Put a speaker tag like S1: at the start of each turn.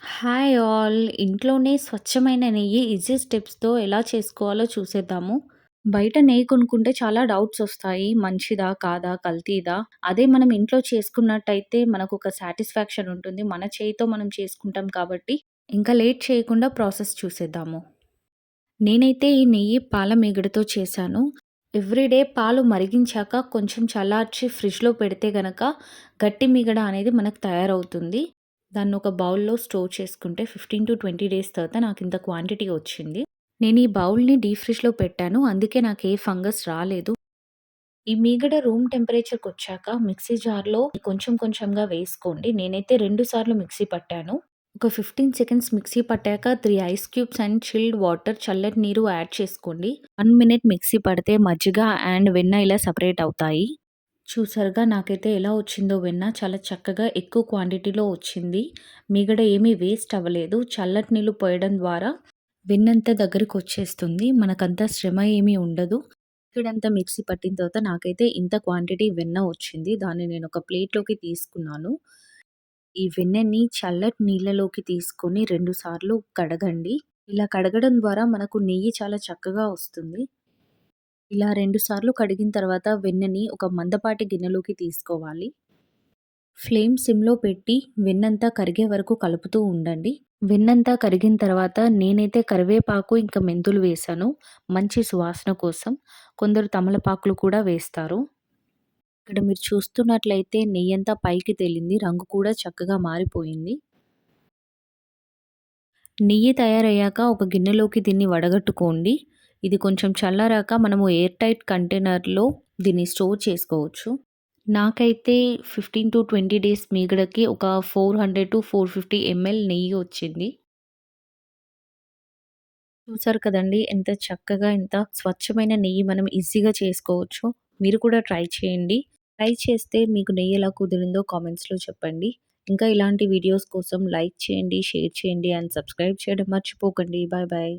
S1: Hi all! ఇంట్లోనే స్వచ్ఛమైన నెయ్యి ఈజీ స్టెప్స్‌తో ఎలా చేసుకోవాలో చూసేద్దాము. బయట నెయ్యి కొనుక్కుంటే చాలా డౌట్స్ ఒస్తాయి. మంచిదా? కాదా? కల్తీదా? అదే మనం ఇంట్లో చేసుకున్నట్టయితే మనకొక సాటిస్ఫాక్షన్ ఉంటుంది. మన చేయితో మనం చేసుకుంటాం కాబట్టి, ఇంకా లేట్ చేయకుండా ప్రాసెస్ చూసేద్దాము. నేనైతే ఈ నెయ్యి పాల మీగడతో చేశాను. ఎవ్రీడే పాలు మరిగించాక కొంచెం చల్లార్చి ఫ్రిడ్జ్‌లో పెడితే గనక గట్టి మీగడ అనేది మనకు తయారవుతుంది. దాన్నొక బౌల్‌లో స్టోర్ చేసుకుంటే 15-20 డేస్ తర్వాత నాకింత క్వాంటిటీ వచ్చింది. నేను ఈ బౌల్‌ని డీప్ ఫ్రిడ్జ్‌లో పెట్టాను. అందుకే నాకే ఫంగస్ రాలేదు. ఈ మీగడ రూమ్ టెంపరేచర్‌కొచ్చాక మిక్సీ జార్‌లో కొంచెం కొంచెంగా వేసుకోండి. నేనైతే 2 సార్లు మిక్సీ పట్టాను. ఒక 15 సెకండ్స్ మిక్సీ పట్టాక 3 ice cubes and chilled water చల్లటి నీరు యాడ్ చేసుకోండి. 1 మినిట్ మిక్సీ పడితే మజ్జిగ అండ్ వెన్న ఇలా సెపరేట్ అవుతాయి. చూసారుగా నాకైతే ఎలా వచ్చిందో వెన్న చాలా చక్కగా ఎక్కువ క్వాంటిటీలో వచ్చింది. మీగడ ఏమీ వేస్ట్ అవ్వలేదు. చల్లటి నీళ్ళు పోయడం ద్వారా వెన్నంతా దగ్గరకొచ్చేస్తుంది. మనకంత శ్రమ ఏమీ ఉండదు. ఇక్కడంతా మిక్సీ పట్టిన తర్వాత నాకైతే ఇంత క్వాంటిటీ వెన్న వచ్చింది. దాన్ని నేనొక ప్లేట్‌లోకి తీసుకున్నాను. ఈ వెన్నని చల్లటి నీళ్ళలోకి తీసుకొని 2 సార్లు కడగండి. ఇలా కడగడం ద్వారా మనకు నెయ్యి చాలా చక్కగా వస్తుంది. ఇలా 2 సార్లు కడిగిన తర్వాత వెన్నని ఒక మందపాటి గిన్నెలోకి తీసుకోవాలి. ఫ్లేమ్ సిమ్‌లో పెట్టి వెన్నంతా కరిగే వరకు కలుపుతూ ఉండండి. వెన్నంతా కరిగిన తర్వాత నేనైతే కరివేపాకు, ఇంకా మెంతులు వేశాను. మంచి సువాసన కోసం. కొందరు తమలపాకులు కూడా వేస్తారు. ఇక్కడ మీరు చూస్తున్నట్లయితే నెయ్యంతా పైకి తేలింది. రంగు కూడా చక్కగా మారిపోయింది. నెయ్యి తయారయ్యాక ఒక గిన్నెలోకి దీన్ని వడగట్టుకోండి. ఇది కొంచెం చల్లారాక మనము ఎయిర్ టైట్ కంటైనర్‌లో దీన్ని స్టోర్ చేసుకోవచ్చు. నాకైతే 15-20 డేస్ మీగడకి ఒక 400-450 ఎంఎల్ నెయ్యి వచ్చింది. చూసారు కదండీ! ఎంత చక్కగా ఎంత స్వచ్ఛమైన నెయ్యి మనం ఈజీగా చేసుకోవచ్చో. మీరు కూడా ట్రై చేయండి. ట్రై చేస్తే మీకు నెయ్యి ఎలా కుదిరిందో కామెంట్స్‌లో చెప్పండి. ఇంకా ఇలాంటి వీడియోస్ కోసం లైక్ చేయండి, షేర్ చేయండి అండ్ సబ్స్క్రైబ్ చేయడం మర్చిపోకండి. Bye bye.